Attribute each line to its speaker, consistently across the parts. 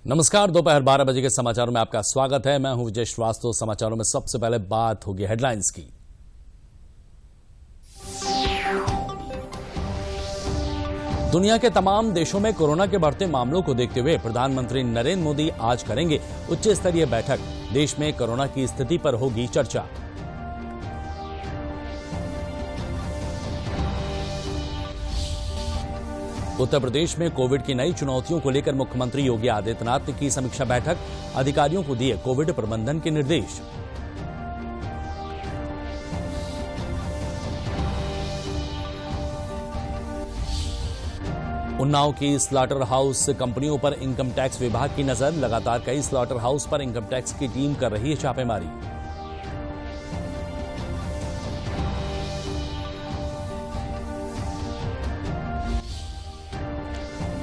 Speaker 1: नमस्कार, दोपहर 12 बजे के समाचारों में आपका स्वागत है। मैं हूं विजय श्रीवास्तव। समाचारों में सबसे पहले बात होगी हेडलाइंस की। दुनिया के तमाम देशों में कोरोना के बढ़ते मामलों को देखते हुए प्रधानमंत्री नरेंद्र मोदी आज करेंगे उच्च स्तरीय बैठक। देश में कोरोना की स्थिति पर होगी चर्चा। उत्तर प्रदेश में कोविड की नई चुनौतियों को लेकर मुख्यमंत्री योगी आदित्यनाथ ने की समीक्षा बैठक। अधिकारियों को दिए कोविड प्रबंधन के निर्देश। उन्नाव की स्लॉटर हाउस कंपनियों पर इनकम टैक्स विभाग की नजर। लगातार कई स्लॉटर हाउस पर इनकम टैक्स की टीम कर रही है छापेमारी।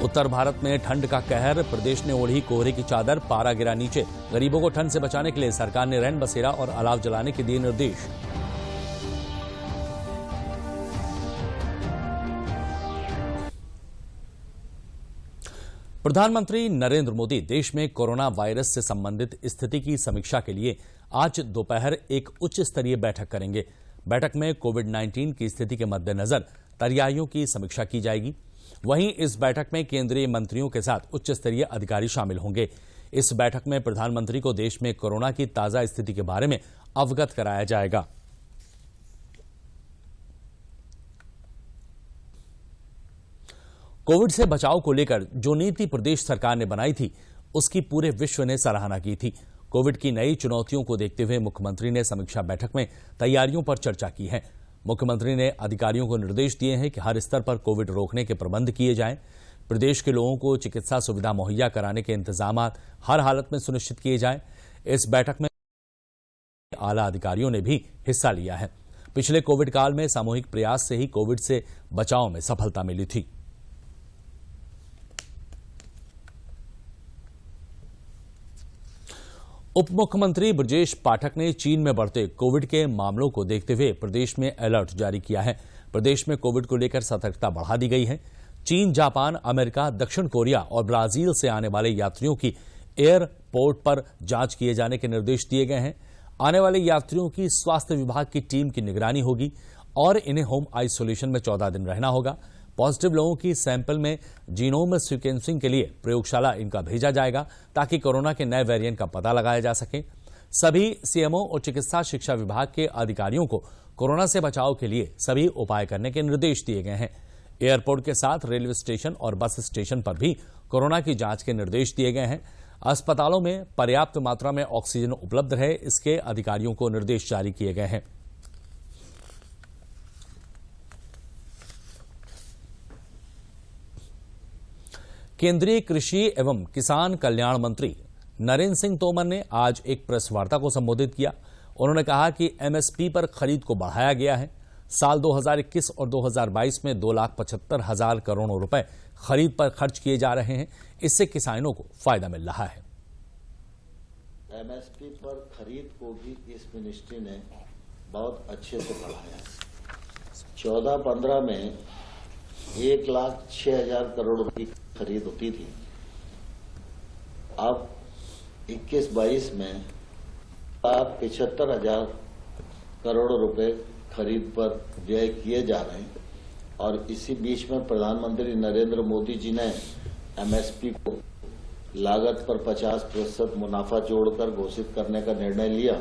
Speaker 1: उत्तर भारत में ठंड का कहर। प्रदेश ने ओढ़ी कोहरे की चादर, पारा गिरा नीचे। गरीबों को ठंड से बचाने के लिए सरकार ने रैन बसेरा और अलाव जलाने के दिए निर्देश। प्रधानमंत्री नरेंद्र मोदी देश में कोरोना वायरस से संबंधित स्थिति की समीक्षा के लिए आज दोपहर एक उच्च स्तरीय बैठक करेंगे। बैठक में कोविड-19 की स्थिति के मद्देनजर तैयारियों की समीक्षा की जाएगी। वहीं इस बैठक में केंद्रीय मंत्रियों के साथ उच्च स्तरीय अधिकारी शामिल होंगे। इस बैठक में प्रधानमंत्री को देश में कोरोना की ताजा स्थिति के बारे में अवगत कराया जाएगा। कोविड से बचाव को लेकर जो नीति प्रदेश सरकार ने बनाई थी, उसकी पूरे विश्व ने सराहना की थी। कोविड की नई चुनौतियों को देखते हुए मुख्यमंत्री ने समीक्षा बैठक में तैयारियों पर चर्चा की है। मुख्यमंत्री ने अधिकारियों को निर्देश दिए हैं कि हर स्तर पर कोविड रोकने के प्रबंध किए जाएं। प्रदेश के लोगों को चिकित्सा सुविधा मुहैया कराने के इंतजाम हर हालत में सुनिश्चित किए जाएं। इस बैठक में आला अधिकारियों ने भी हिस्सा लिया है। पिछले कोविड काल में सामूहिक प्रयास से ही कोविड से बचाव में सफलता मिली थी। उप मुख्यमंत्री ब्रजेश पाठक ने चीन में बढ़ते कोविड के मामलों को देखते हुए प्रदेश में अलर्ट जारी किया है। प्रदेश में कोविड को लेकर सतर्कता बढ़ा दी गई है। चीन, जापान, अमेरिका, दक्षिण कोरिया और ब्राजील से आने वाले यात्रियों की एयरपोर्ट पर जांच किए जाने के निर्देश दिए गए हैं। आने वाले यात्रियों की स्वास्थ्य विभाग की टीम की निगरानी होगी और इन्हें होम आइसोलेशन में 14 दिन रहना होगा। पॉजिटिव लोगों की सैंपल में जीनोम सीक्वेंसिंग के लिए प्रयोगशाला इनका भेजा जाएगा ताकि कोरोना के नए वेरिएंट का पता लगाया जा सके। सभी सीएमओ और चिकित्सा शिक्षा विभाग के अधिकारियों को कोरोना से बचाव के लिए सभी उपाय करने के निर्देश दिए गए हैं। एयरपोर्ट के साथ रेलवे स्टेशन और बस स्टेशन पर भी कोरोना की जांच के निर्देश दिए गए हैं। अस्पतालों में पर्याप्त मात्रा में ऑक्सीजन उपलब्ध रहे, इसके अधिकारियों को निर्देश जारी किए गए हैं। केंद्रीय कृषि एवं किसान कल्याण मंत्री नरेंद्र सिंह तोमर ने आज एक प्रेस वार्ता को संबोधित किया। उन्होंने कहा कि एमएसपी पर खरीद को बढ़ाया गया है। साल 2021 और 2022 में 2,75,000 करोड़ रुपए खरीद पर खर्च किए जा रहे हैं। इससे किसानों को फायदा मिल रहा है।
Speaker 2: एमएसपी पर खरीद को भी इस मिनिस्ट्री ने बहुत अच्छे से बढ़ाया है। 14-15 में 1,06,000 करोड़ की खरीद होती थी। अब 21-22 में 75,000 करोड़ रुपए खरीद पर व्यय किए जा रहे हैं और इसी बीच में प्रधानमंत्री नरेंद्र मोदी जी ने एमएसपी को लागत पर 50% मुनाफा जोड़कर घोषित करने का निर्णय लिया,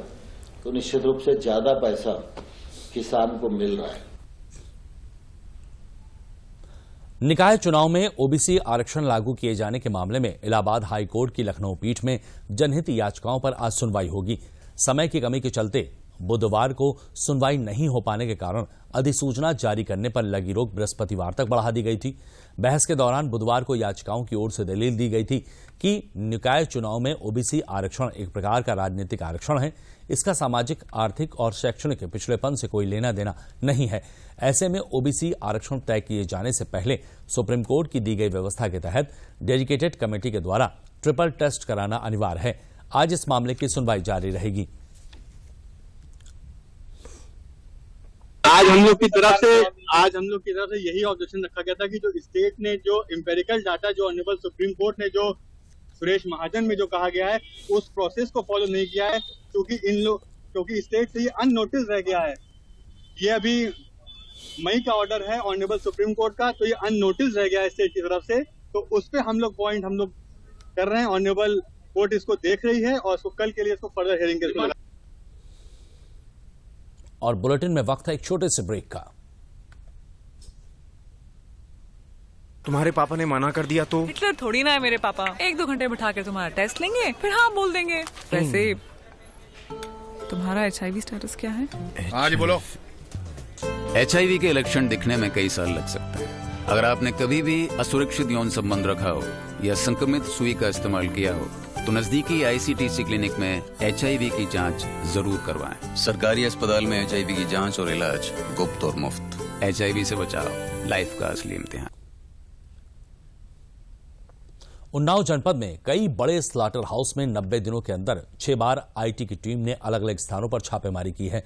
Speaker 2: तो निश्चित रूप से ज्यादा पैसा किसान को मिल रहा है।
Speaker 1: निकाय चुनाव में ओबीसी आरक्षण लागू किए जाने के मामले में इलाहाबाद हाई कोर्ट की लखनऊ पीठ में जनहित याचिकाओं पर आज सुनवाई होगी। समय की कमी के चलते बुधवार को सुनवाई नहीं हो पाने के कारण अधिसूचना जारी करने पर लगी रोक बृहस्पतिवार तक बढ़ा दी गई थी। बहस के दौरान बुधवार को याचिकाओं की ओर से दलील दी गई थी कि निकाय चुनाव में ओबीसी आरक्षण एक प्रकार का राजनीतिक आरक्षण है। इसका सामाजिक, आर्थिक और शैक्षणिक पिछड़ेपन से कोई लेना देना नहीं है। ऐसे में ओबीसी आरक्षण तय किए जाने से पहले सुप्रीम कोर्ट की दी गई व्यवस्था के तहत डेडिकेटेड कमेटी के द्वारा ट्रिपल टेस्ट कराना अनिवार्य है। आज इस मामले की सुनवाई जारी रहेगी।
Speaker 3: आज हम लोग की तरफ से यही ऑब्जेक्शन रखा गया था कि जो स्टेट ने जो एम्पेरिकल डाटा जो ऑनरेबल सुप्रीम कोर्ट ने जो सुरेश महाजन में जो कहा गया है उस प्रोसेस को फॉलो नहीं किया है, क्योंकि स्टेट से ये अननोटिस रह गया है। ये अभी मई का ऑर्डर है ऑनरेबल सुप्रीम कोर्ट का, तो ये अननोटिस रह गया है स्टेट की तरफ से, तो उस पे हम लोग कर रहे हैं। ऑनरेबल कोर्ट इसको देख रही है और इसको कल के लिए इसको फर्दर हियरिंग के लिए।
Speaker 1: और बुलेटिन में वक्त है एक छोटे से ब्रेक का।
Speaker 4: तुम्हारे पापा ने मना कर दिया तो?
Speaker 5: हिटलर थोड़ी ना है मेरे पापा, 1-2 घंटे बिठा के तुम्हारा टेस्ट लेंगे फिर हाँ बोल देंगे। वैसे तुम्हारा HIV स्टेटस क्या है?
Speaker 6: हाँ जी बोलो।
Speaker 7: HIV के लक्षण दिखने में कई साल लग सकते हैं। अगर आपने कभी भी असुरक्षित यौन संबंध रखा हो या संक्रमित सुई का इस्तेमाल किया हो तो नजदीकी ICTC क्लिनिक में HIV की जांच जरूर करवाएं। सरकारी अस्पताल में HIV की जांच और इलाज गुप्त और मुफ्त। HIV से बचाओ, लाइफ का असली इम्तिहान।
Speaker 1: उन्नाव जनपद में कई बड़े स्लॉटर हाउस में 90 दिनों के अंदर 6 बार IT की टीम ने अलग अलग स्थानों पर छापेमारी की है।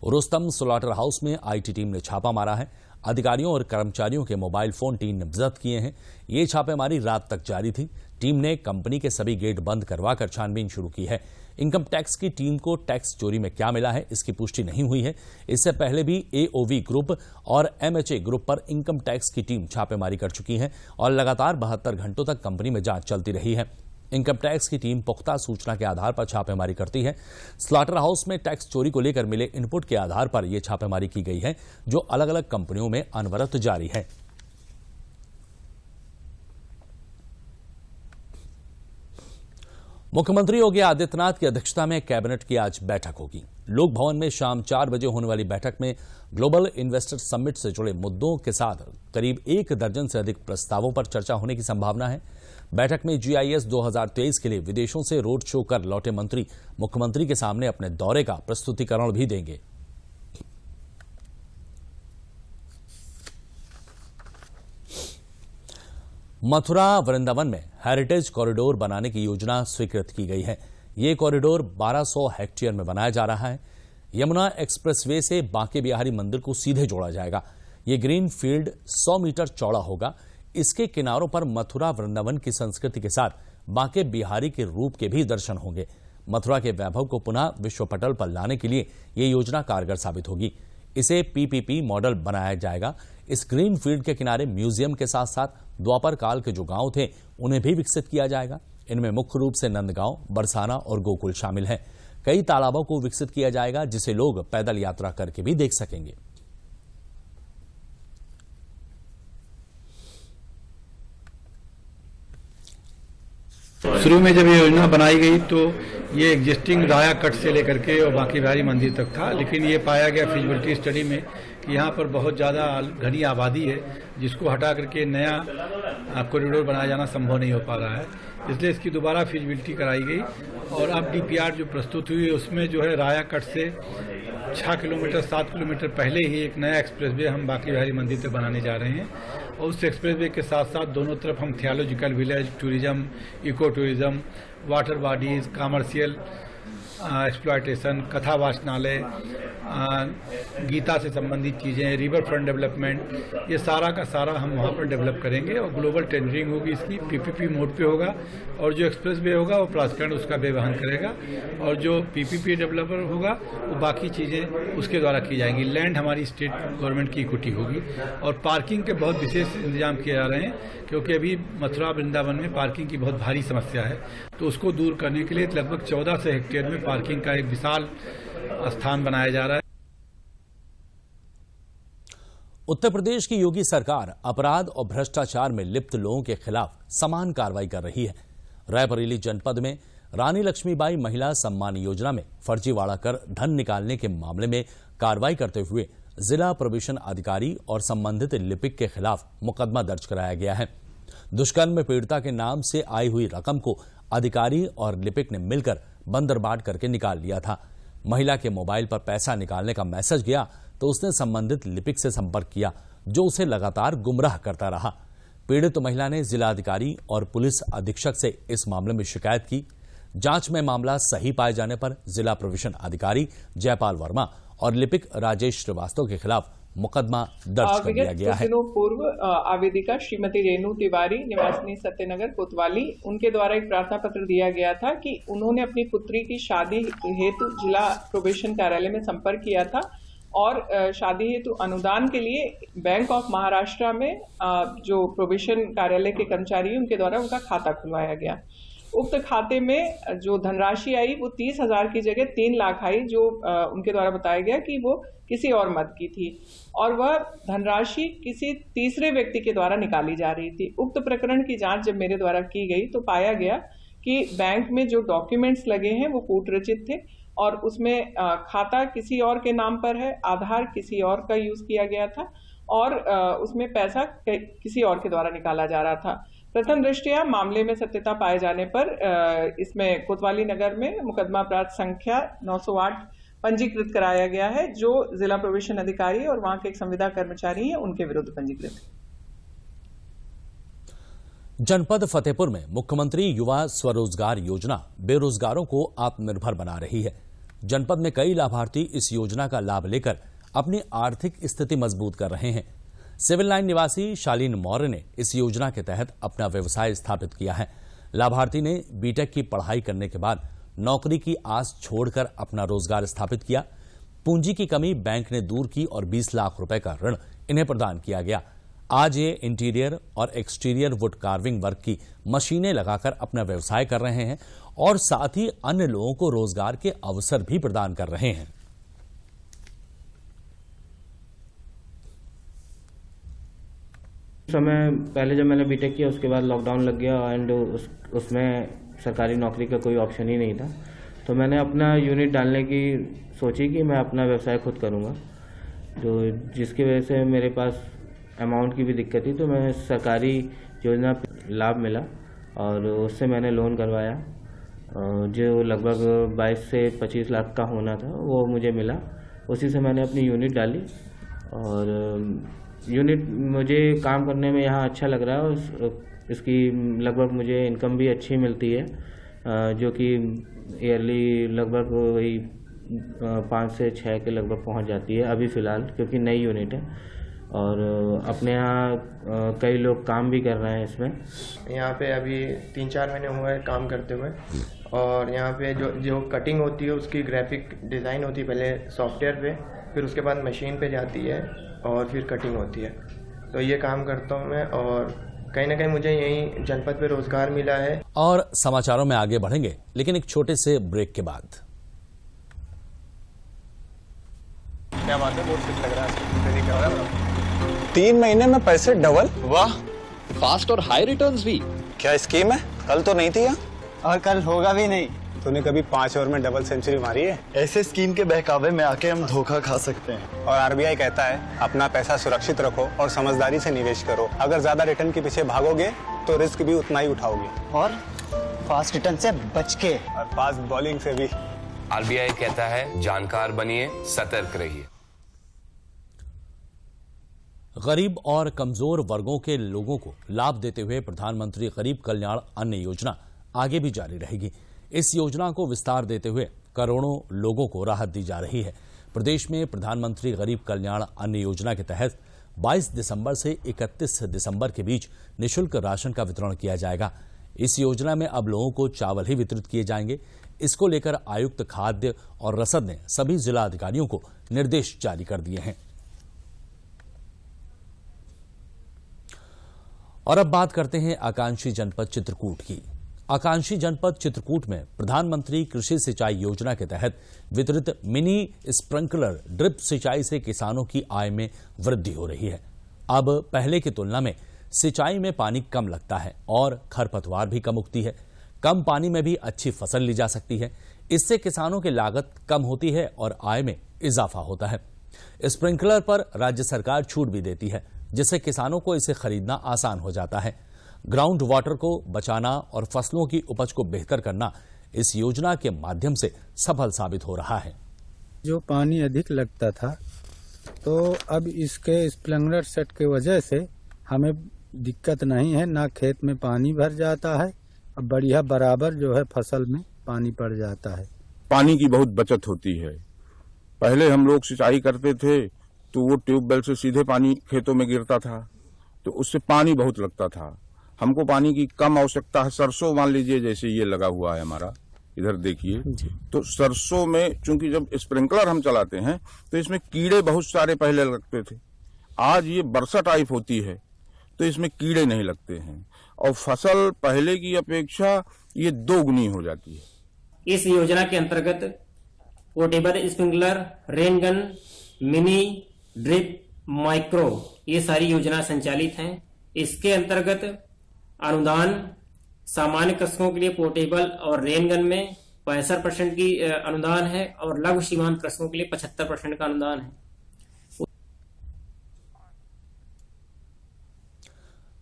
Speaker 1: रुस्तम स्लॉटर हाउस में IT टीम ने छापा मारा है। अधिकारियों और कर्मचारियों के मोबाइल फोन टीम ने जब्त किए हैं। ये छापेमारी रात तक जारी थी। टीम ने कंपनी के सभी गेट बंद करवाकर छानबीन शुरू की है। इनकम टैक्स की टीम को टैक्स चोरी में क्या मिला है इसकी पुष्टि नहीं हुई है। इससे पहले भी AOV ग्रुप और MHA ग्रुप पर इनकम टैक्स की टीम छापेमारी कर चुकी है और लगातार 72 घंटों तक कंपनी में जांच चलती रही है। इनकम टैक्स की टीम पुख्ता सूचना के आधार पर छापेमारी करती है। स्लॉटर हाउस में टैक्स चोरी को लेकर मिले इनपुट के आधार पर यह छापेमारी की गई है, जो अलग अलग कंपनियों में अनवरत जारी है। मुख्यमंत्री योगी आदित्यनाथ की अध्यक्षता में कैबिनेट की आज बैठक होगी। लोक भवन में शाम 4 बजे होने वाली बैठक में ग्लोबल इन्वेस्टर समिट से जुड़े मुद्दों के साथ करीब 1 दर्जन से अधिक प्रस्तावों पर चर्चा होने की संभावना है। बैठक में GIS 2023 के लिए विदेशों से रोड शो कर लौटे मंत्री मुख्यमंत्री के सामने अपने दौरे का प्रस्तुतिकरण भी देंगे। मथुरा वृंदावन में हेरिटेज कॉरिडोर बनाने की योजना स्वीकृत की गई है। ये कॉरिडोर 1200 हेक्टेयर में बनाया जा रहा है। यमुना एक्सप्रेसवे से बांके बिहारी मंदिर को सीधे जोड़ा जाएगा। ये ग्रीन फील्ड 100 मीटर चौड़ा होगा। इसके किनारों पर मथुरा वृंदावन की संस्कृति के साथ बांके बिहारी के रूप के भी दर्शन होंगे। मथुरा के वैभव को पुनः विश्व पटल पर लाने के लिए ये योजना कारगर साबित होगी। इसे PPP मॉडल बनाया जाएगा। इस ग्रीन फील्ड के किनारे म्यूजियम के साथ साथ द्वापर काल के जो गांव थे उन्हें भी विकसित किया जाएगा। इनमें मुख्य रूप से नंदगांव, बरसाना और गोकुल शामिल हैं। कई तालाबों को विकसित किया जाएगा जिसे लोग पैदल यात्रा करके भी देख सकेंगे।
Speaker 8: शुरू में जब ये योजना बनाई गई तो ये एग्जिस्टिंग राया कट से लेकर के और बांके बिहारी मंदिर तक था, लेकिन ये पाया गया फिजिबिलिटी स्टडी में कि यहाँ पर बहुत ज़्यादा घनी आबादी है, जिसको हटा करके नया कॉरिडोर बनाया जाना संभव नहीं हो पा रहा है। इसलिए इसकी दोबारा फिजिबिलिटी कराई गई और अब DPR जो प्रस्तुत हुई उसमें जो है राया कट से 7 किलोमीटर पहले ही एक नया एक्सप्रेसवे हम बांके बिहारी मंदिर तक बनाने जा रहे हैं। और उस एक्सप्रेसवे के साथ साथ दोनों तरफ हम theological village, tourism, eco tourism, water bodies, commercial exploitation, कथा वाचनालय, गीता से संबंधित चीज़ें, रिवर फ्रंट डेवलपमेंट, ये सारा का सारा हम वहाँ पर डेवलप करेंगे और ग्लोबल टेंडरिंग होगी। इसकी PPP मोड पे होगा और जो एक्सप्रेसवे होगा वो प्राधिकरण उसका व्यवहार करेगा और जो PPP डेवलपर होगा वो बाकी चीज़ें उसके द्वारा की जाएंगी। लैंड हमारी स्टेट गवर्नमेंट की इक्विटी होगी और पार्किंग के बहुत विशेष इंतजाम किए जा रहे हैं, क्योंकि अभी मथुरा वृंदावन में पार्किंग की बहुत भारी समस्या है। तो उसको दूर करने के लिए लगभग 1400 हेक्टेयर में पार्किंग का एक विशाल स्थान बनाया जा रहा है।
Speaker 1: उत्तर प्रदेश की योगी सरकार अपराध और भ्रष्टाचार में लिप्त लोगों के खिलाफ समान कार्रवाई कर रही है। रायबरेली जनपद में रानी लक्ष्मीबाई महिला सम्मान योजना में फर्जीवाड़ा कर धन निकालने के मामले में कार्रवाई करते हुए जिला प्रोबेशन अधिकारी और संबंधित लिपिक के खिलाफ मुकदमा दर्ज कराया गया है। दुष्कर्म पीड़िता के नाम से आई हुई रकम को अधिकारी और लिपिक ने मिलकर बंदरबाट करके निकाल लिया था। महिला के मोबाइल पर पैसा निकालने का मैसेज गया तो उसने संबंधित लिपिक से संपर्क किया, जो उसे लगातार गुमराह करता रहा। पीड़ित महिला ने जिलाधिकारी और पुलिस अधीक्षक से इस मामले में शिकायत की। जांच में मामला सही पाए जाने पर जिला प्रोबेशन अधिकारी जयपाल वर्मा और लिपिक राजेश श्रीवास्तव के खिलाफ मुकदमा दर्ज कर लिया गया है।
Speaker 6: दिनों पूर्व आवेदिका श्रीमती रेणु तिवारी निवासिनी सत्यनगर कोतवाली, उनके द्वारा एक प्रार्थना पत्र दिया गया था कि उन्होंने अपनी पुत्री की शादी हेतु जिला प्रोबेशन कार्यालय में संपर्क किया था और शादी हेतु अनुदान के लिए बैंक ऑफ महाराष्ट्र में जो प्रोबेशन कार्यालय के कर्मचारी हैं उनके द्वारा उनका खाता खुलवाया गया। उक्त खाते में जो धनराशि आई वो 30,000 की जगह 3 लाख आई, जो उनके द्वारा बताया गया कि वो किसी और मद की थी और वह धनराशि किसी तीसरे व्यक्ति के द्वारा निकाली जा रही थी। उक्त प्रकरण की जांच जब मेरे द्वारा की गई तो पाया गया कि बैंक में जो डॉक्यूमेंट्स लगे हैं वो कूट रचित थे और उसमें खाता किसी और के नाम पर है, आधार किसी और का यूज किया गया था और उसमें पैसा किसी और के द्वारा निकाला जा रहा था। प्रथम दृष्टया मामले में सत्यता पाए जाने पर इसमें कोतवाली नगर में मुकदमा अपराध संख्या 908 पंजीकृत कराया गया है, जो जिला प्रोबेशन अधिकारी और वहां के एक संविदा कर्मचारी हैं उनके विरुद्ध पंजीकृत है।
Speaker 1: जनपद फतेहपुर में मुख्यमंत्री युवा स्वरोजगार योजना बेरोजगारों को आत्मनिर्भर बना रही है। जनपद में कई लाभार्थी इस योजना का लाभ लेकर अपनी आर्थिक स्थिति मजबूत कर रहे हैं। सिविल लाइन निवासी शालीन मौर्य ने इस योजना के तहत अपना व्यवसाय स्थापित किया है। लाभार्थी ने बीटेक की पढ़ाई करने के बाद नौकरी की आस छोड़कर अपना रोजगार स्थापित किया। पूंजी की कमी बैंक ने दूर की और 20 लाख रुपए का ऋण इन्हें प्रदान किया गया। आज ये इंटीरियर और एक्सटीरियर वुड कार्विंग वर्क की मशीनें लगाकर अपना व्यवसाय कर रहे हैं और साथ ही अन्य लोगों को रोजगार के अवसर भी प्रदान कर रहे हैं।
Speaker 9: समय पहले जब मैंने बीटेक किया उसके बाद लॉकडाउन लग गया एंड उसमें सरकारी नौकरी का कोई ऑप्शन ही नहीं था, तो मैंने अपना यूनिट डालने की सोची कि मैं अपना व्यवसाय खुद करूंगा, तो जिसकी वजह से मेरे पास अमाउंट की भी दिक्कत थी, तो मैं सरकारी योजना लाभ मिला और उससे मैंने लोन करवाया जो लगभग 22 से 25 लाख का होना था, वो मुझे मिला। उसी से मैंने अपनी यूनिट डाली और यूनिट मुझे काम करने में यहाँ अच्छा लग रहा है और इसकी लगभग मुझे इनकम भी अच्छी मिलती है, जो कि ईयरली लगभग वही 5 से 6 के लगभग पहुँच जाती है अभी फ़िलहाल, क्योंकि नई यूनिट है और अपने यहाँ कई लोग काम भी कर रहे हैं इसमें।
Speaker 10: यहाँ पे अभी 3-4 महीने हुए हैं काम करते हुए और यहाँ पे जो कटिंग होती है उसकी ग्राफिक डिज़ाइन होती है पहले सॉफ्टवेयर पे, फिर उसके बाद मशीन पे जाती है और फिर कटिंग होती है। तो ये काम करता हूँ मैं और कहीं ना कहीं मुझे यहीं जनपद पे रोजगार मिला है।
Speaker 1: और समाचारों में आगे बढ़ेंगे, लेकिन एक छोटे से ब्रेक के बाद।
Speaker 11: क्या बात है, बहुत फिट लग रहा है। 3 महीने में पैसे डबल, वाह, फास्ट और हाई रिटर्न्स भी। क्या स्कीम है? कल तो नहीं थी यहाँ और कल होगा भी नहीं। तूने कभी 5 ओवर में डबल सेंचुरी मारी है? ऐसे स्कीम के बहकावे में आके हम धोखा खा सकते हैं। और आरबीआई कहता है अपना पैसा सुरक्षित रखो और समझदारी से निवेश करो। अगर ज्यादा रिटर्न के पीछे भागोगे तो रिस्क भी उतना ही उठाओगे और फास्ट रिटर्न से बच के और फास्ट बॉलिंग से भी।
Speaker 12: आरबीआई कहता है जानकार बनिए, सतर्क रहिए।
Speaker 1: गरीब और कमजोर वर्गों के लोगों को लाभ देते हुए प्रधानमंत्री गरीब कल्याण अन्न योजना आगे भी जारी रहेगी। इस योजना को विस्तार देते हुए करोड़ों लोगों को राहत दी जा रही है। प्रदेश में प्रधानमंत्री गरीब कल्याण अन्न योजना के तहत 22 दिसंबर से 31 दिसंबर के बीच निःशुल्क राशन का वितरण किया जाएगा। इस योजना में अब लोगों को चावल ही वितरित किए जाएंगे। इसको लेकर आयुक्त खाद्य और रसद ने सभी जिला अधिकारियों को निर्देश जारी कर दिए हैं। और अब बात करते हैं आकांक्षी जनपद चित्रकूट की। आकांक्षी जनपद चित्रकूट में प्रधानमंत्री कृषि सिंचाई योजना के तहत वितरित मिनी स्प्रिंकलर ड्रिप सिंचाई से किसानों की आय में वृद्धि हो रही है। अब पहले की तुलना में सिंचाई में पानी कम लगता है और खरपतवार भी कम उगती है। कम पानी में भी अच्छी फसल ली जा सकती है। इससे किसानों की लागत कम होती है और आय में इजाफा होता है। स्प्रिंकलर पर राज्य सरकार छूट भी देती है, जिससे किसानों को इसे खरीदना आसान हो जाता है। ग्राउंड वाटर को बचाना और फसलों की उपज को बेहतर करना इस योजना के माध्यम से सफल साबित हो रहा है।
Speaker 13: जो पानी अधिक लगता था, तो अब इसके स्प्रिंकलर सेट की वजह से हमें दिक्कत नहीं है, ना खेत में पानी भर जाता है, अब बढ़िया बराबर जो है फसल में पानी पड़ जाता है।
Speaker 14: पानी की बहुत बचत होती है। पहले हम लोग सिंचाई करते थे तो वो ट्यूबवेल से सीधे पानी खेतों में गिरता था, तो उससे पानी बहुत लगता था। हमको पानी की कम आवश्यकता है। सरसों मान लीजिए जैसे ये लगा हुआ है हमारा, इधर देखिए, तो सरसों में चूंकि जब स्प्रिंकलर हम चलाते हैं तो इसमें कीड़े बहुत सारे पहले लगते थे। आज ये वर्षा टाइप होती है तो इसमें कीड़े नहीं लगते हैं और फसल पहले की अपेक्षा ये 2 गुनी हो जाती है।
Speaker 15: इस योजना के अंतर्गत portable sprinkler, rain gun, mini drip, micro, ये सारी योजना संचालित हैं। इसके अंतर्गत अनुदान सामान्य कृषकों के लिए पोर्टेबल और रेन गन में 65% की अनुदान है और लघु सीमांत कृषकों के लिए 75% का अनुदान है।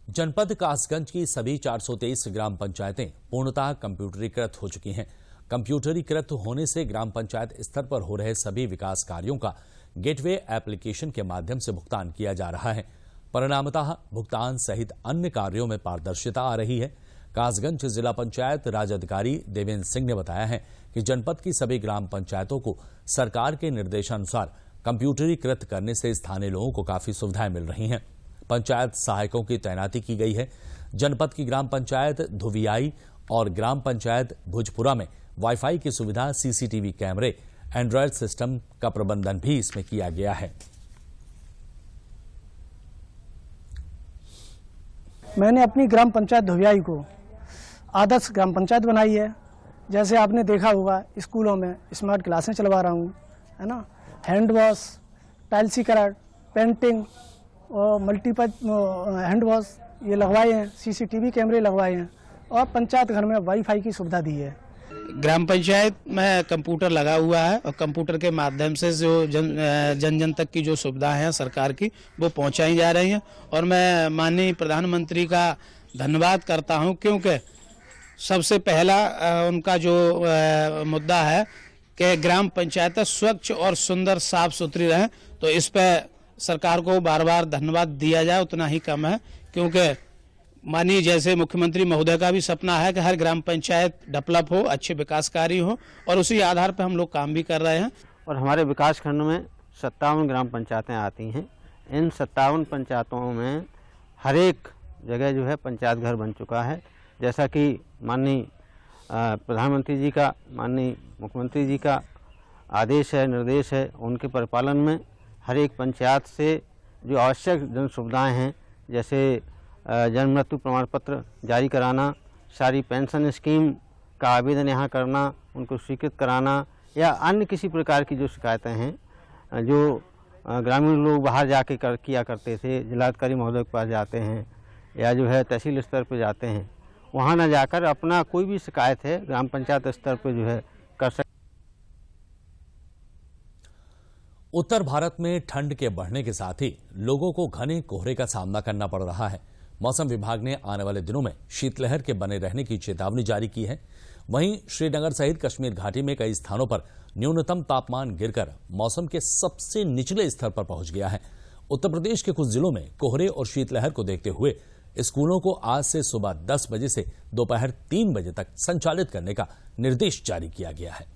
Speaker 1: जनपद कासगंज की सभी 423 ग्राम पंचायतें पूर्णतः कंप्यूटरीकृत हो चुकी हैं। कंप्यूटरीकृत होने से ग्राम पंचायत स्तर पर हो रहे सभी विकास कार्यों का गेटवे एप्लीकेशन के माध्यम से भुगतान किया जा रहा है। परिणामतः भुगतान सहित अन्य कार्यों में पारदर्शिता आ रही है। कासगंज जिला पंचायत राज अधिकारी देवेंद्र सिंह ने बताया है कि जनपद की सभी ग्राम पंचायतों को सरकार के निर्देशानुसार कंप्यूटरीकृत करने से स्थानीय लोगों को काफी सुविधाएं मिल रही हैं। पंचायत सहायकों की तैनाती की गई है। जनपद की ग्राम पंचायत धुवियाई और ग्राम पंचायत भुजपुरा में वाईफाई की सुविधा, सीसीटीवी कैमरे, एंड्रॉयड सिस्टम का प्रबंधन भी इसमें किया गया है।
Speaker 16: मैंने अपनी ग्राम पंचायत धुवियाई को आदर्श ग्राम पंचायत बनाई है। जैसे आपने देखा होगा स्कूलों में स्मार्ट क्लासें चलवा रहा हूँ, है ना। हैंड वॉश, टाइल्सी कराट, पेंटिंग और मल्टीपल हैंड वॉश ये लगवाए हैं, सीसीटीवी कैमरे लगवाए हैं और पंचायत घर में वाईफाई की सुविधा दी है।
Speaker 17: ग्राम पंचायत में कंप्यूटर लगा हुआ है और कंप्यूटर के माध्यम से जो जन तक की जो सुविधाएं हैं सरकार की वो पहुंचाई जा रही हैं। और मैं माननीय प्रधानमंत्री का धन्यवाद करता हूं, क्योंकि सबसे पहला उनका जो मुद्दा है कि ग्राम पंचायतें स्वच्छ और सुंदर साफ सुथरी रहें, तो इस पर सरकार को बार बार धन्यवाद दिया जाए उतना ही कम है। क्योंकि माननीय जैसे मुख्यमंत्री महोदय का भी सपना है कि हर ग्राम पंचायत डेवलप हो, अच्छे विकास कार्य हो, और उसी आधार पर हम लोग काम भी कर रहे हैं।
Speaker 18: और हमारे विकास खंड में 57 ग्राम पंचायतें आती हैं। इन 57 पंचायतों में हर एक जगह जो है पंचायत घर बन चुका है। जैसा कि माननीय प्रधानमंत्री जी का, माननीय मुख्यमंत्री जी का आदेश है, निर्देश है, उनके परिपालन में हर एक पंचायत से जो आवश्यक जन सुविधाएँ हैं, जैसे जन्म मृत्यु प्रमाण पत्र जारी कराना, सारी पेंशन स्कीम का आवेदन यहाँ करना, उनको स्वीकृत कराना, या अन्य किसी प्रकार की जो शिकायतें हैं जो ग्रामीण लोग बाहर जाके किया करते थे, जिलाधिकारी महोदय के पास जाते हैं या जो है तहसील स्तर पर जाते हैं, वहाँ न जाकर अपना कोई भी शिकायत है ग्राम पंचायत स्तर पर जो है कर सकते।
Speaker 1: उत्तर भारत में ठंड के बढ़ने के साथ ही लोगों को घने कोहरे का सामना करना पड़ रहा है। मौसम विभाग ने आने वाले दिनों में शीतलहर के बने रहने की चेतावनी जारी की है। वहीं श्रीनगर सहित कश्मीर घाटी में कई स्थानों पर न्यूनतम तापमान गिरकर मौसम के सबसे निचले स्तर पर पहुंच गया है। उत्तर प्रदेश के कुछ जिलों में कोहरे और शीतलहर को देखते हुए स्कूलों को आज से सुबह 10 बजे से दोपहर 3 बजे तक संचालित करने का निर्देश जारी किया गया है।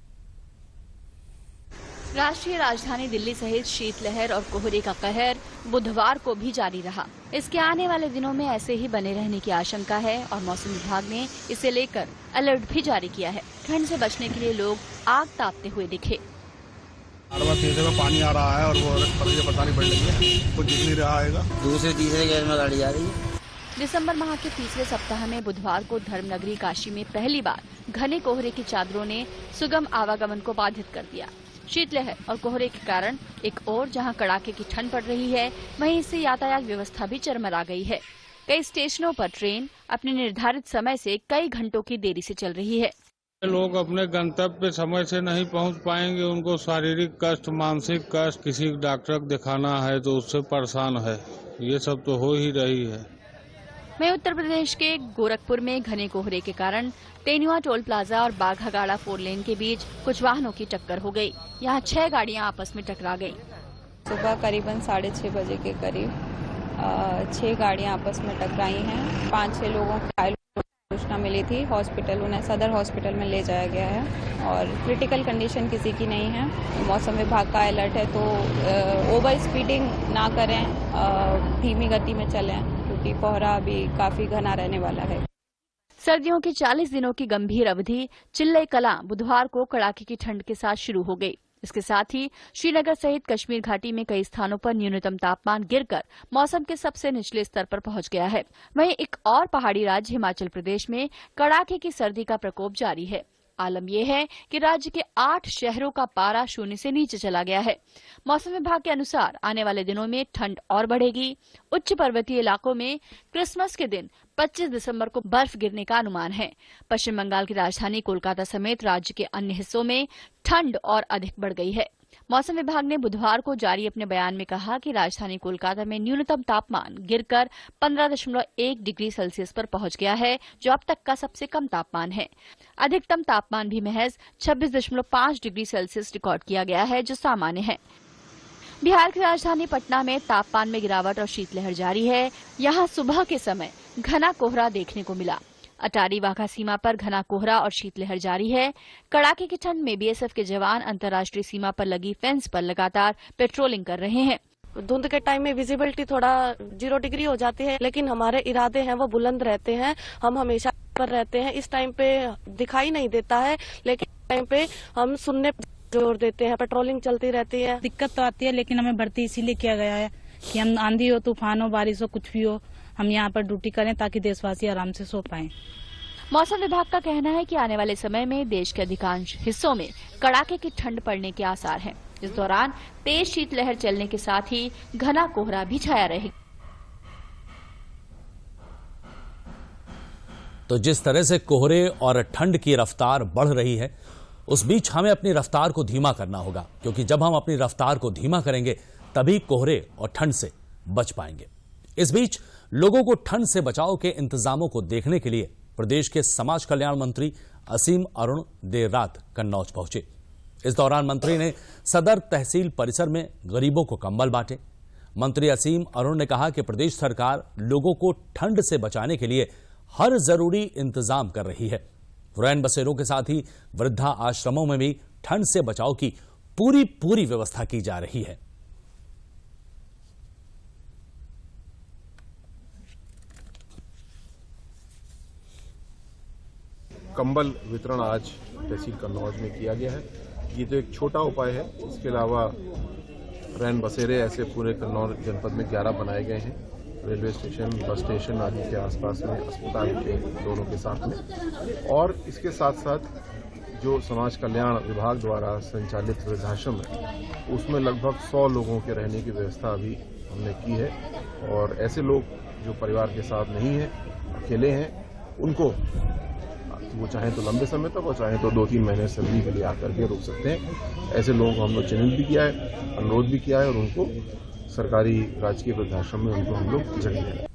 Speaker 19: राष्ट्रीय राजधानी दिल्ली सहित शीतलहर और कोहरे का कहर बुधवार को भी जारी रहा। इसके आने वाले दिनों में ऐसे ही बने रहने की आशंका है और मौसम विभाग ने इसे लेकर अलर्ट भी जारी किया है। ठंड से बचने के लिए लोग आग तापते हुए दिखे।
Speaker 20: में पानी आ रहा है और वो पता नहीं पड़ रही है, कुछ दिख नहीं रहा है।
Speaker 21: दूसरे तीसरे गैस में गाड़ी जा रही है।
Speaker 19: दिसंबर माह के तीसरे सप्ताह में बुधवार को धर्मनगरी काशी में पहली बार घने कोहरे की चादरों ने सुगम आवागमन को बाधित कर दिया। शीतलहर और कोहरे के कारण एक ओर जहां कड़ाके की ठंड पड़ रही है, वहीं इससे यातायात व्यवस्था भी चरमरा गई है। कई स्टेशनों पर ट्रेन अपने निर्धारित समय से कई घंटों की देरी से चल रही है।
Speaker 22: लोग अपने गंतव्य समय से नहीं पहुंच पाएंगे, उनको शारीरिक कष्ट, मानसिक कष्ट, किसी डॉक्टर को दिखाना है तो उससे परेशान है। ये सब तो हो ही रही है।
Speaker 19: वहीं उत्तर प्रदेश के गोरखपुर में घने कोहरे के कारण तेनुआ टोल प्लाजा और बाघागाड़ा 4 लेन के बीच कुछ वाहनों की टक्कर हो गई। यहां 6 गाड़ियां आपस में टकरा गईं।
Speaker 23: सुबह करीबन 6:30 बजे के करीब 6 गाड़ियां आपस में टकराई हैं। 5-6 लोगों को घायल सूचना मिली थी, हॉस्पिटल उन्हें सदर हॉस्पिटल में ले जाया गया है और क्रिटिकल कंडीशन किसी की नहीं है। मौसम विभाग का अलर्ट है तो ओवर स्पीडिंग ना करें, धीमी गति में चलें क्योंकि कोहरा अभी काफ़ी घना रहने वाला है।
Speaker 19: सर्दियों की 40 दिनों की गंभीर अवधि चिल्लई कलां बुधवार को कड़ाके की ठंड के साथ शुरू हो गई। इसके साथ ही श्रीनगर सहित कश्मीर घाटी में कई स्थानों पर न्यूनतम तापमान गिरकर मौसम के सबसे निचले स्तर पर पहुंच गया है। वहीं एक और पहाड़ी राज्य हिमाचल प्रदेश में कड़ाके की सर्दी का प्रकोप जारी है। आलम यह है कि राज्य के 8 शहरों का पारा शून्य से नीचे चला गया है। मौसम विभाग के अनुसार आने वाले दिनों में ठंड और बढ़ेगी। उच्च पर्वतीय इलाकों में क्रिसमस के दिन 25 दिसंबर को बर्फ गिरने का अनुमान है। पश्चिम बंगाल की राजधानी कोलकाता समेत राज्य के अन्य हिस्सों में ठंड और अधिक बढ़ गई है। मौसम विभाग ने बुधवार को जारी अपने बयान में कहा कि राजधानी कोलकाता में न्यूनतम तापमान गिरकर 15.1 डिग्री सेल्सियस पर पहुंच गया है, जो अब तक का सबसे कम तापमान है। अधिकतम तापमान भी महज 26.5 डिग्री सेल्सियस रिकॉर्ड किया गया है, जो सामान्य है। बिहार की राजधानी पटना में तापमान में गिरावट और शीतलहर जारी है। यहां सुबह के समय घना कोहरा देखने को मिला। अटारी वाघा सीमा पर घना कोहरा और शीतलहर जारी है। कड़ाके की ठंड में बीएसएफ के जवान अंतर्राष्ट्रीय सीमा पर लगी फेंस पर लगातार पेट्रोलिंग कर रहे हैं।
Speaker 2: धुंध के टाइम में विजिबिलिटी थोड़ा 0 डिग्री हो जाती है, लेकिन हमारे इरादे हैं वो बुलंद रहते हैं। हम हमेशा पर रहते हैं। इस टाइम पे दिखाई नहीं देता है, लेकिन टाइम पे हम सुनने जोर देते हैं। पेट्रोलिंग चलती रहती है।
Speaker 3: दिक्कत तो आती है, लेकिन हमें भर्ती इसीलिए किया गया है कि हम आंधी हो, तूफान हो, बारिश हो, कुछ भी हो, हम यहाँ पर ड्यूटी करें ताकि देशवासी आराम से सो पाएं।
Speaker 19: मौसम विभाग का कहना है कि आने वाले समय में देश के अधिकांश हिस्सों में कड़ाके की ठंड पड़ने के आसार हैं। इस दौरान तेज शीतलहर चलने के साथ ही घना कोहरा भी छाया रहेगा।
Speaker 1: तो जिस तरह से कोहरे और ठंड की रफ्तार बढ़ रही है, उस बीच हमें अपनी रफ्तार को धीमा करना होगा, क्योंकि जब हम अपनी रफ्तार को धीमा करेंगे तभी कोहरे और ठंड से बच पाएंगे। इस बीच लोगों को ठंड से बचाव के इंतजामों को देखने के लिए प्रदेश के समाज कल्याण मंत्री असीम अरुण देर रात कन्नौज पहुंचे। इस दौरान मंत्री ने सदर तहसील परिसर में गरीबों को कंबल बांटे। मंत्री असीम अरुण ने कहा कि प्रदेश सरकार लोगों को ठंड से बचाने के लिए हर जरूरी इंतजाम कर रही है। रैन बसेरों के साथ ही वृद्धा आश्रमों में भी ठंड से बचाव की पूरी व्यवस्था की जा रही है।
Speaker 14: कंबल वितरण आज तहसील कन्नौज में किया गया है। ये तो एक छोटा उपाय है। इसके अलावा रैन बसेरे ऐसे पूरे कन्नौज जनपद में 11 बनाए गए हैं। रेलवे स्टेशन, बस स्टेशन आदि के आसपास में, अस्पताल के दोनों के साथ में। और इसके साथ साथ जो समाज कल्याण विभाग द्वारा संचालित वृद्धाश्रम है, उसमें लगभग 100 लोगों के रहने की व्यवस्था अभी हमने की है। और ऐसे लोग जो परिवार के साथ नहीं हैं, अकेले हैं, उनको वो चाहे तो लंबे समय तक और चाहे तो 2-3 महीने सर्दी के लिए आकर के रुक सकते हैं। ऐसे लोगों को हम लोग चिन्हित भी किया है, अनुरोध भी किया है और उनको सरकारी राजकीय वृद्धाश्रम में उनको हम लोग जगह देंगे।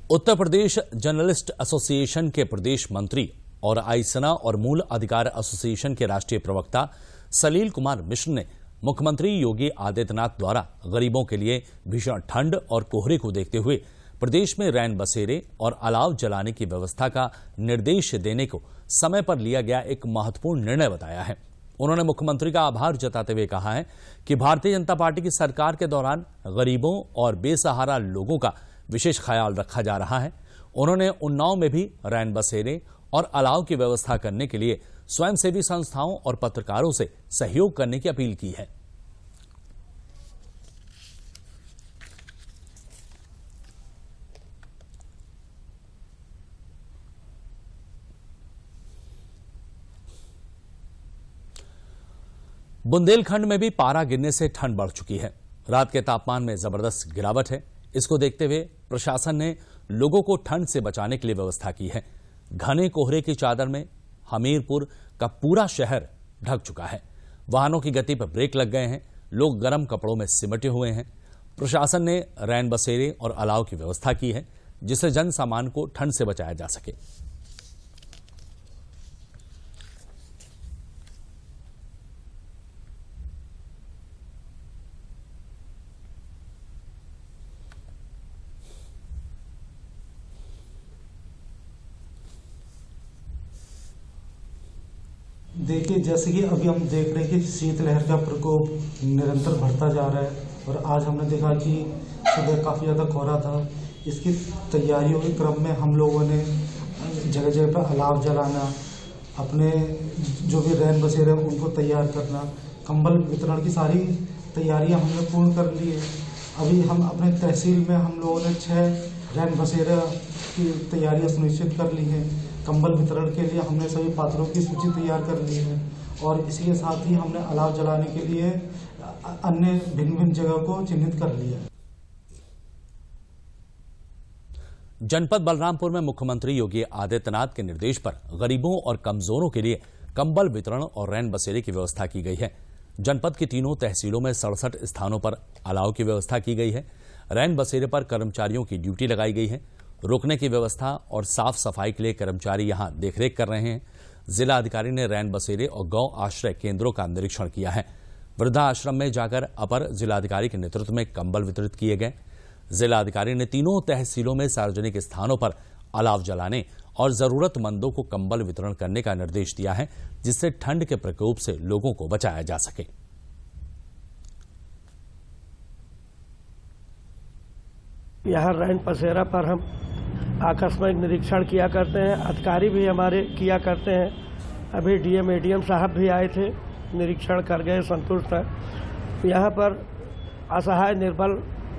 Speaker 1: उत्तर प्रदेश जर्नलिस्ट एसोसिएशन के प्रदेश मंत्री और आईसना और मूल अधिकार एसोसिएशन के राष्ट्रीय प्रवक्ता सलील कुमार मिश्र ने मुख्यमंत्री योगी आदित्यनाथ द्वारा गरीबों के लिए भीषण ठंड और कोहरे को देखते हुए प्रदेश में रैन बसेरे और अलाव जलाने की व्यवस्था का निर्देश देने को समय पर लिया गया एक महत्वपूर्ण निर्णय बताया है। उन्होंने मुख्यमंत्री का आभार जताते हुए कहा है कि भारतीय जनता पार्टी की सरकार के दौरान गरीबों और बेसहारा लोगों का विशेष ख्याल रखा जा रहा है। उन्होंने उन्नाव में भी रैन बसेरे और अलाव की व्यवस्था करने के लिए स्वयंसेवी संस्थाओं और पत्रकारों से सहयोग करने की अपील की है। बुंदेलखंड में भी पारा गिरने से ठंड बढ़ चुकी है। रात के तापमान में जबरदस्त गिरावट है। इसको देखते हुए प्रशासन ने लोगों को ठंड से बचाने के लिए व्यवस्था की है। घने कोहरे की चादर में हमीरपुर का पूरा शहर ढक चुका है। वाहनों की गति पर ब्रेक लग गए हैं। लोग गर्म कपड़ों में सिमटे हुए हैं। प्रशासन ने रैन बसेरे और अलाव की व्यवस्था की है, जिससे जन सामान्य को ठंड से बचाया जा सके।
Speaker 4: देखिए, जैसे कि अभी हम देख रहे हैं कि शीतलहर का प्रकोप निरंतर बढ़ता जा रहा है और आज हमने देखा कि सुबह काफ़ी ज़्यादा कोहरा था। इसकी तैयारियों के क्रम में हम लोगों ने जगह जगह पर अलाव जलाना, अपने जो भी रैन बसेरे उनको तैयार करना, कंबल वितरण की सारी तैयारियां हमने पूर्ण कर ली है। अभी हम अपने तहसील में हम लोगों ने 6 रैन बसेरा की तैयारियां सुनिश्चित कर ली हैं। कंबल वितरण के लिए हमने सभी पात्रों की सूची तैयार कर ली है और इसी के साथ ही हमने अलाव जलाने के लिए अन्य भिन्न भिन्न जगह को चिन्हित कर लिया है।
Speaker 1: जनपद बलरामपुर में मुख्यमंत्री योगी आदित्यनाथ के निर्देश पर गरीबों और कमजोरों के लिए कंबल वितरण और रैन बसेरे की व्यवस्था की गई है। जनपद की तीनों तहसीलों में 67 स्थानों पर अलाव की व्यवस्था की गई है। रैन बसेरे पर कर्मचारियों की ड्यूटी लगाई गई है। रुकने की व्यवस्था और साफ सफाई के लिए कर्मचारी यहां देखरेख कर रहे हैं। जिला अधिकारी ने रैन बसेरे और गौ आश्रय केंद्रों का निरीक्षण किया है। वृद्धा आश्रम में जाकर अपर जिलाधिकारी के नेतृत्व में कंबल वितरित किए गए। जिला अधिकारी ने तीनों तहसीलों में सार्वजनिक स्थानों पर अलाव जलाने और जरूरतमंदों को कंबल वितरण करने का निर्देश दिया है, जिससे ठंड के प्रकोप से लोगों को बचाया जा सके।
Speaker 5: यहाँ रैन बसेरा पर हम आकस्मिक निरीक्षण किया करते हैं, अधिकारी भी हमारे किया करते हैं। अभी डीएम एडीएम साहब भी आए थे, निरीक्षण कर गए, संतुष्ट है। यहाँ पर असहाय निर्बल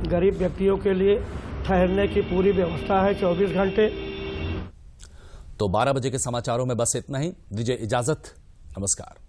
Speaker 5: गरीब व्यक्तियों के लिए ठहरने की पूरी व्यवस्था है 24 घंटे।
Speaker 1: तो 12 बजे के समाचारों में बस इतना ही। दीजिए इजाजत, नमस्कार।